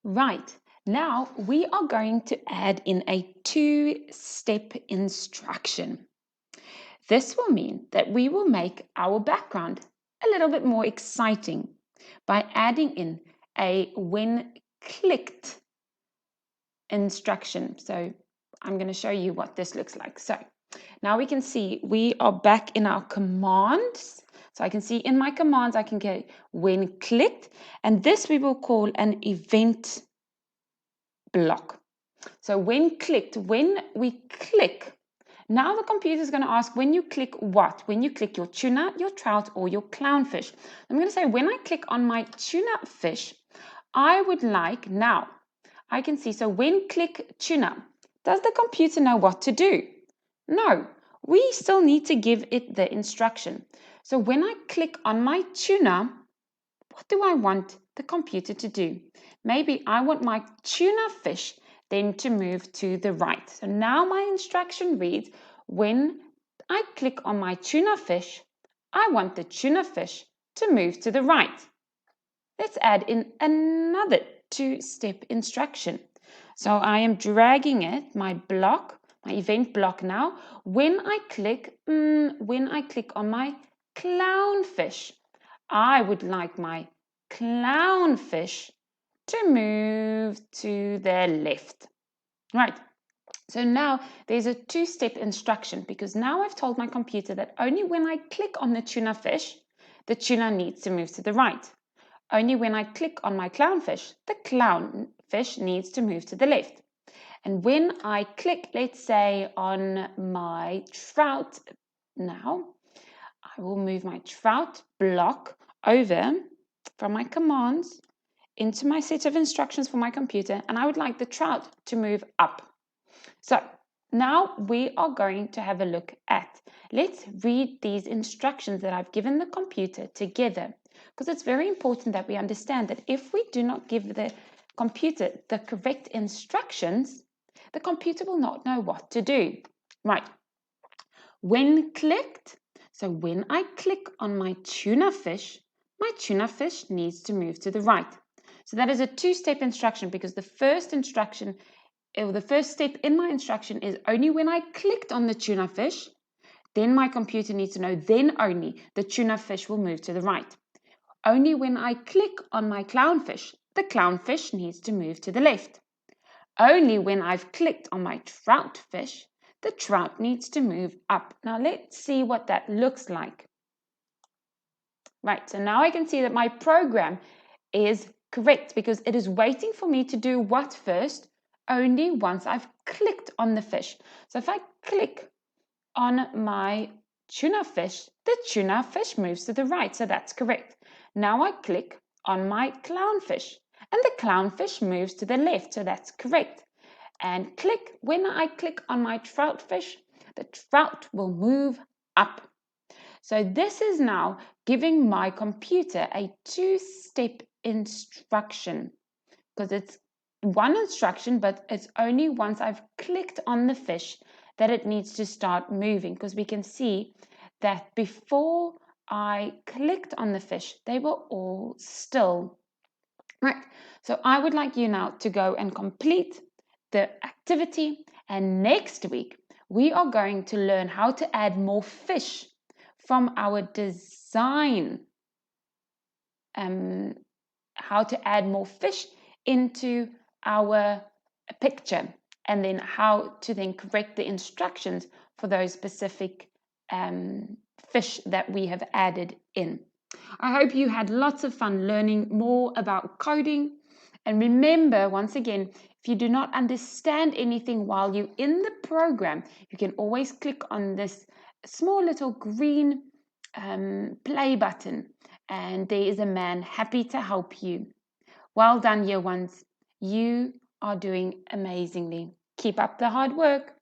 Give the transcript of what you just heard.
Right, now we are going to add in a two-step instruction. This will mean that we will make our background a little bit more exciting by adding in a when clicked instruction. So I'm going to show you what this looks like. So now we can see we are back in our commands. So I can see in my commands, I can get when clicked, and this we will call an event block. So when clicked, when we click, now the computer is going to ask when you click what? When you click your tuna, your trout, or your clownfish. I'm going to say when I click on my tuna fish, I would like now, I can see, so when click tuna, does the computer know what to do? No, we still need to give it the instruction. So when I click on my tuna, what do I want the computer to do? Maybe I want my tuna fish then to move to the right. So now my instruction reads, when I click on my tuna fish, I want the tuna fish to move to the right. Let's add in another two-step instruction. So I am dragging it, my block, my event block now. When I click on my clownfish, I would like my clownfish to move to the left. Right. So now there's a two-step instruction because now I've told my computer that only when I click on the tuna fish, the tuna needs to move to the right. Only when I click on my clownfish, the clownfish needs to move to the left. And when I click, let's say, on my trout now, I will move my trout block over from my commands into my set of instructions for my computer, and I would like the trout to move up. So now we are going to have a look at, let's read these instructions that I've given the computer together, because it's very important that we understand that if we do not give the computer the correct instructions, the computer will not know what to do. Right. When clicked, so when I click on my tuna fish needs to move to the right. So that is a two-step instruction because the first instruction, or the first step in my instruction is only when I clicked on the tuna fish, then my computer needs to know then only the tuna fish will move to the right. Only when I click on my clownfish, the clownfish needs to move to the left. Only when I've clicked on my trout fish, the trout needs to move up. Now let's see what that looks like. Right, so now I can see that my program is correct because it is waiting for me to do what first? Only once I've clicked on the fish. So if I click on my tuna fish, the tuna fish moves to the right, so that's correct. Now I click on my clownfish, and the clownfish moves to the left, so that's correct. And when I click on my trout fish, the trout will move up. So this is now giving my computer a two-step instruction because it's one instruction, but it's only once I've clicked on the fish that it needs to start moving, because we can see that before I clicked on the fish, they were all still. Right, so I would like you now to go and complete the activity, and next week we are going to learn how to add more fish from our design, how to add more fish into our picture, and then how to then correct the instructions for those specific fish that we have added in. I hope you had lots of fun learning more about coding. And remember, once again, if you do not understand anything while you're in the program, you can always click on this small little green play button, and there is a man happy to help you. Well done, year ones. You are doing amazingly. Keep up the hard work.